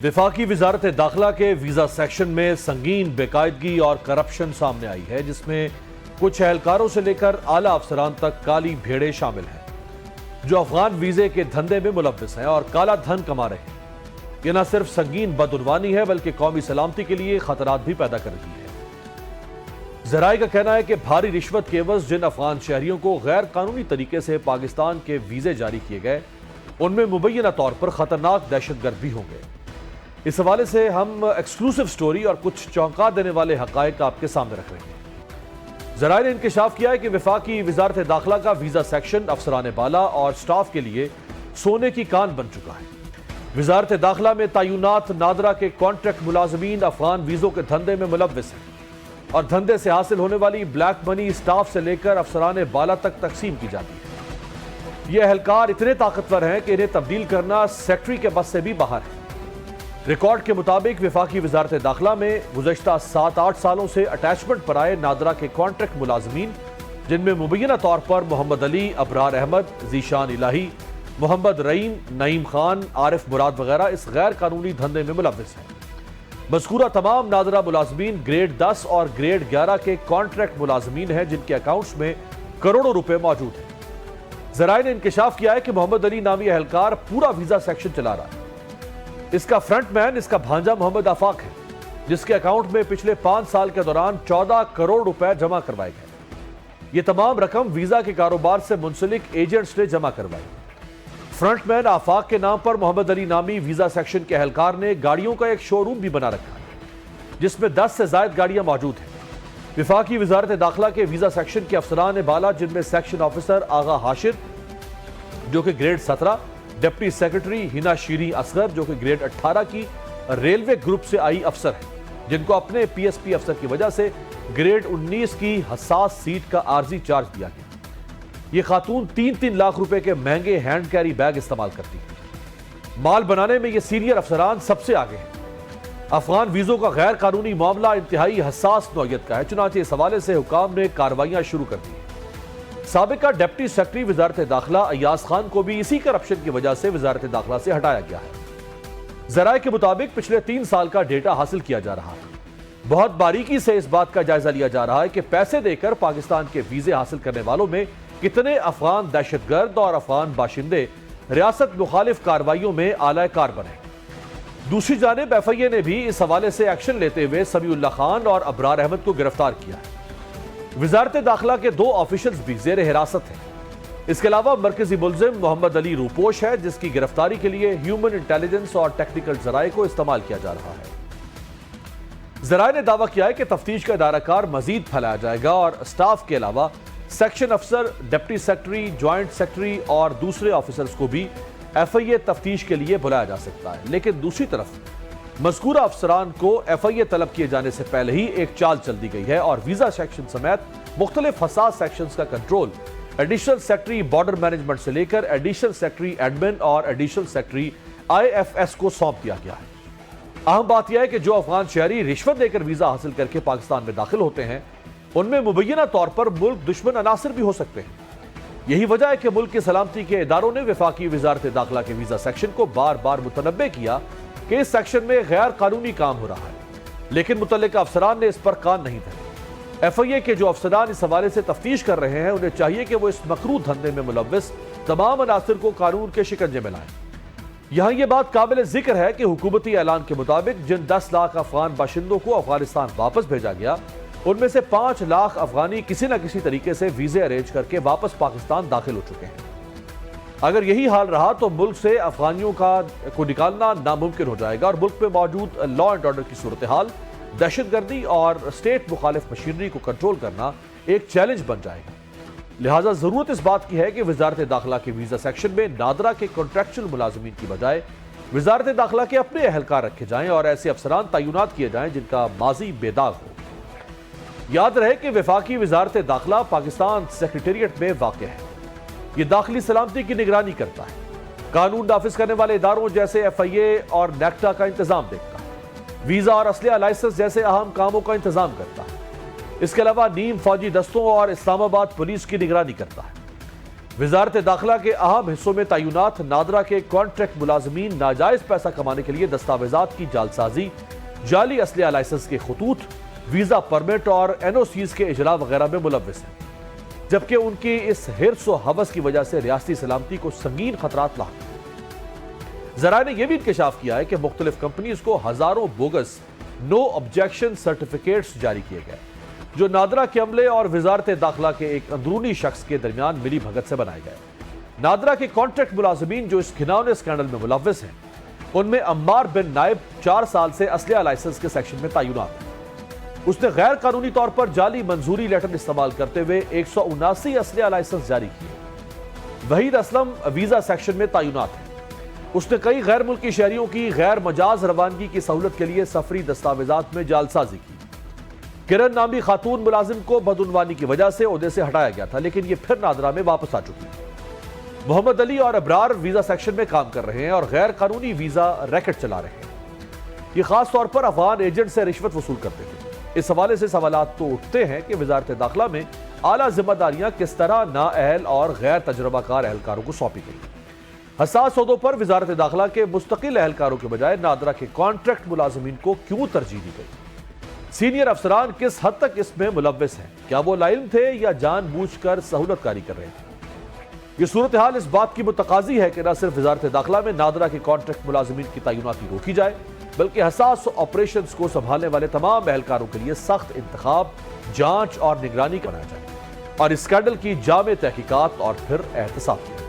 وفاقی وزارت داخلہ کے ویزا سیکشن میں سنگین بے قاعدگی اور کرپشن سامنے آئی ہے، جس میں کچھ اہلکاروں سے لے کر اعلیٰ افسران تک کالی بھیڑیں شامل ہیں جو افغان ویزے کے دھندے میں ملوث ہیں اور کالا دھن کما رہے ہیں۔ یہ نہ صرف سنگین بدعنوانی ہے بلکہ قومی سلامتی کے لیے خطرات بھی پیدا کر رہی ہے۔ ذرائع کا کہنا ہے کہ بھاری رشوت کے عوض جن افغان شہریوں کو غیر قانونی طریقے سے پاکستان کے ویزے جاری کیے گئے ان میں مبینہ طور پر خطرناک دہشت گرد بھی ہوں گے۔ اس حوالے سے ہم ایکسکلوسیو سٹوری اور کچھ چونکا دینے والے حقائق آپ کے سامنے رکھ رہے ہیں۔ ذرائع نے انکشاف کیا ہے کہ وفاقی وزارت داخلہ کا ویزا سیکشن افسران بالا اور سٹاف کے لیے سونے کی کان بن چکا ہے۔ وزارت داخلہ میں تعینات نادرا کے کانٹریکٹ ملازمین افغان ویزوں کے دھندے میں ملوث ہیں اور دھندے سے حاصل ہونے والی بلیک منی سٹاف سے لے کر افسران بالا تک تقسیم کی جاتی ہے۔ یہ اہلکار اتنے طاقتور ہیں کہ انہیں تبدیل کرنا سیکٹری کے بس سے بھی باہر ہے۔ ریکارڈ کے مطابق وفاقی وزارت داخلہ میں گزشتہ 7-8 سالوں سے اٹیچمنٹ پر آئے نادرا کے کانٹریکٹ ملازمین، جن میں مبینہ طور پر محمد علی، ابرار احمد، ذیشان الہی، محمد رعیم، نعیم خان، عارف مراد وغیرہ اس غیر قانونی دھندے میں ملوث ہیں۔ مذکورہ تمام نادرا ملازمین گریڈ 10 اور گریڈ 11 کے کانٹریکٹ ملازمین ہیں جن کے اکاؤنٹس میں کروڑوں روپے موجود ہیں۔ ذرائع نے انکشاف کیا ہے کہ محمد علی نامی اہلکار پورا ویزا سیکشن چلا رہا ہے۔ اس کا فرنٹ مین اس کا بھانجا محمد آفاق ہے، جس کے اکاؤنٹ میں پچھلے 5 سال کے دوران 14 کروڑ روپے جمع کروائے گئے۔ یہ تمام رقم ویزا کے کاروبار سے منسلک ایجنٹس نے جمع کروائی۔ فرنٹ مین آفاق کے نام پر محمد علی نامی ویزا سیکشن کے اہلکار نے گاڑیوں کا ایک شو روم بھی بنا رکھا ہے، جس میں 10 سے زائد گاڑیاں موجود ہیں۔ وفاقی وزارت داخلہ کے ویزا سیکشن کے افسران بالا، جن میں سیکشن آفیسر آغا حاشر جو کہ گریڈ 17، ڈپٹی سیکرٹری ہنا شیریں اصغر جو کہ گریڈ 18 کی ریلوے گروپ سے آئی افسر ہیں، جن کو اپنے پی ایس پی افسر کی وجہ سے گریڈ 19 کی حساس سیٹ کا عارضی چارج دیا گیا۔ یہ خاتون 3-3 لاکھ روپے کے مہنگے ہینڈ کیری بیگ استعمال کرتی ہیں۔ مال بنانے میں یہ سینئر افسران سب سے آگے ہیں۔ افغان ویزوں کا غیر قانونی معاملہ انتہائی حساس نوعیت کا ہے، چنانچہ اس حوالے سے حکام نے کارروائیاں شروع کر دی ہیں۔ سابقہ ڈپٹی سیکرٹری وزارت داخلہ ایاز خان کو بھی اسی کرپشن کی وجہ سے وزارت داخلہ سے ہٹایا گیا ہے۔ ذرائع کے مطابق پچھلے 3 سال کا ڈیٹا حاصل کیا جا رہا ہے۔ بہت باریکی سے اس بات کا جائزہ لیا جا رہا ہے کہ پیسے دے کر پاکستان کے ویزے حاصل کرنے والوں میں کتنے افغان دہشت گرد اور افغان باشندے ریاست مخالف کارروائیوں میں اعلی کار بنے۔ دوسری جانب ایف آئی اے نے بھی اس حوالے سے ایکشن لیتے ہوئے سمیع اللہ خان اور ابرار احمد کو گرفتار کیا ہے۔ وزارت داخلہ کے 2 آفیشلز بھی زیر حراست ہیں۔ اس کے علاوہ مرکزی ملزم محمد علی روپوش ہے، جس کی گرفتاری کے لیے ہیومن انٹیلیجنس اور ٹیکنیکل ذرائع کو استعمال کیا جا رہا ہے۔ ذرائع نے دعویٰ کیا ہے کہ تفتیش کا دائرہ کار مزید پھیلایا جائے گا اور سٹاف کے علاوہ سیکشن افسر، ڈپٹی سیکرٹری، جوائنٹ سیکرٹری اور دوسرے آفیسرز کو بھی ایف آئی اے تفتیش کے لیے بلایا جا سکتا ہے۔ لیکن دوسری طرف مذکورہ افسران کو ایف آئی اے طلب کیے جانے سے پہلے ہی ایک چال چل دی گئی ہے اور ویزا سیکشن سمیت مختلف حساس سیکشنز کا control additional secretary border management سے لے کر ایڈیشنل سیکرٹری ایڈمن اور additional secretary I F S کو سونپ دیا گیا ہے۔ اہم بات یہ ہے کہ جو افغان شہری رشوت دے کر ویزا حاصل کر کے پاکستان میں داخل ہوتے ہیں ان میں مبینہ طور پر ملک دشمن عناصر بھی ہو سکتے ہیں۔ یہی وجہ ہے کہ ملک کی سلامتی کے اداروں نے وفاقی وزارت داخلہ کے ویزا سیکشن کو بار بار متنبع کیا کہ اس سیکشن میں غیر قانونی کام ہو رہا ہے، لیکن متعلقہ افسران نے اس پر کان نہیں دھرے۔ ایف آئی اے کے جو افسران اس حوالے سے تفتیش کر رہے ہیں انہیں چاہیے کہ وہ اس مکروہ دھندے میں ملوث تمام عناصر کو قانون کے شکنجے میں لائیں۔ یہاں یہ بات قابل ذکر ہے کہ حکومتی اعلان کے مطابق جن 10 لاکھ افغان باشندوں کو افغانستان واپس بھیجا گیا ان میں سے 5 لاکھ افغانی کسی نہ کسی طریقے سے ویزے ارینج کر کے واپس پاکستان داخل ہو چکے ہیں۔ اگر یہی حال رہا تو ملک سے افغانیوں کو نکالنا ناممکن ہو جائے گا اور ملک میں موجود لا اینڈ آرڈر کی صورتحال، دہشت گردی اور اسٹیٹ مخالف مشینری کو کنٹرول کرنا ایک چیلنج بن جائے گا۔ لہٰذا ضرورت اس بات کی ہے کہ وزارت داخلہ کے ویزا سیکشن میں نادرا کے کنٹریکچل ملازمین کی بجائے وزارت داخلہ کے اپنے اہلکار رکھے جائیں اور ایسے افسران تعینات کیے جائیں جن کا ماضی بے داغ ہو۔ یاد رہے کہ وفاقی وزارت داخلہ پاکستان سیکریٹریٹ میں واقع ہے۔ یہ داخلی سلامتی کی نگرانی کرتا ہے، قانون نافذ کرنے والے اداروں جیسے ایف آئی اے اور نیکٹا کا انتظام دیکھتا ہے، ویزا اور اسلحہ لائسنس جیسے اہم کاموں کا انتظام کرتا ہے۔ اس کے علاوہ نیم فوجی دستوں اور اسلام آباد پولیس کی نگرانی کرتا ہے۔ وزارت داخلہ کے اہم حصوں میں تعینات، نادرا کے کانٹریکٹ ملازمین ناجائز پیسہ کمانے کے لیے دستاویزات کی جعلسازی، جعلی اسلحہ لائسنس کے خطوط، ویزا پرمٹ اور این او سیز کے اجراء وغیرہ میں ملوث ہیں، جبکہ ان کی اس حرص و ہوس کی وجہ سے ریاستی سلامتی کو سنگین خطرات لاحق ہیں۔ ذرائع نے یہ بھی انکشاف کیا ہے کہ مختلف کمپنیز کو ہزاروں بوگس نو آبجیکشن سرٹیفکیٹس جاری کیے گئے، جو نادرا کے عملے اور وزارت داخلہ کے ایک اندرونی شخص کے درمیان ملی بھگت سے بنائے گئے۔ نادرا کے کانٹریکٹ ملازمین جو اس گھناؤنے اسکینڈل میں ملوث ہیں، ان میں عمار بن نائب 4 سال سے اسلحہ لائسنس کے سیکشن میں تعینات ہے۔ اس نے غیر قانونی طور پر جعلی منظوری لیٹر استعمال کرتے ہوئے 179 اسلحہ لائسنس جاری کیے۔ وحید اسلم ویزا سیکشن میں تعینات ہے۔ اس نے کئی غیر ملکی شہریوں کی غیر مجاز روانگی کی سہولت کے لیے سفری دستاویزات میں جعلسازی کی۔ کرن نامی خاتون ملازم کو بدعنوانی کی وجہ سے عہدے سے ہٹایا گیا تھا، لیکن یہ پھر نادرا میں واپس آ چکی ہے۔ محمد علی اور ابرار ویزا سیکشن میں کام کر رہے ہیں اور غیر قانونی ویزا ریکٹ چلا رہے ہیں۔ یہ خاص طور پر افغان ایجنٹ سے رشوت وصول کرتے تھے۔ اس حوالے سے سوالات تو اٹھتے ہیں کہ وزارت داخلہ میں اعلیٰ ذمہ داریاں کس طرح نااہل اور غیر تجربہ کار اہلکاروں کو سونپی گئی۔ حساس عہدوں پر وزارت داخلہ کے مستقل اہلکاروں کے بجائے نادرا کے کانٹریکٹ ملازمین کو کیوں ترجیح دی گئی؟ سینئر افسران کس حد تک اس میں ملوث ہیں؟ کیا وہ لاعلم تھے یا جان بوجھ کر سہولت کاری کر رہے تھے؟ یہ صورتحال اس بات کی متقاضی ہے کہ نہ صرف وزارت داخلہ میں نادرا کے کانٹریکٹ ملازمین کی تعیناتی روکی جائے، بلکہ حساس آپریشنز کو سنبھالنے والے تمام اہلکاروں کے لیے سخت انتخاب، جانچ اور نگرانی بنایا جائے اور اس اسکینڈل کی جامع تحقیقات اور پھر احتساب کیا جائے۔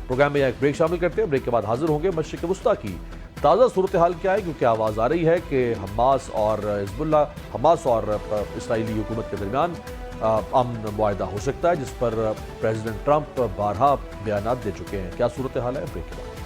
پروگرام میں ایک بریک شامل کرتے ہیں، بریک کے بعد حاضر ہوں گے۔ مشرق وسطیٰ کی تازہ صورتحال کیا ہے، کیونکہ آواز آ رہی ہے کہ حماس اور اسرائیلی حکومت کے درمیان امن معاہدہ ہو سکتا ہے، جس پر پریزیڈنٹ ٹرمپ بارہا بیانات دے چکے ہیں۔ کیا صورتحال ہے؟ بریک کے بعد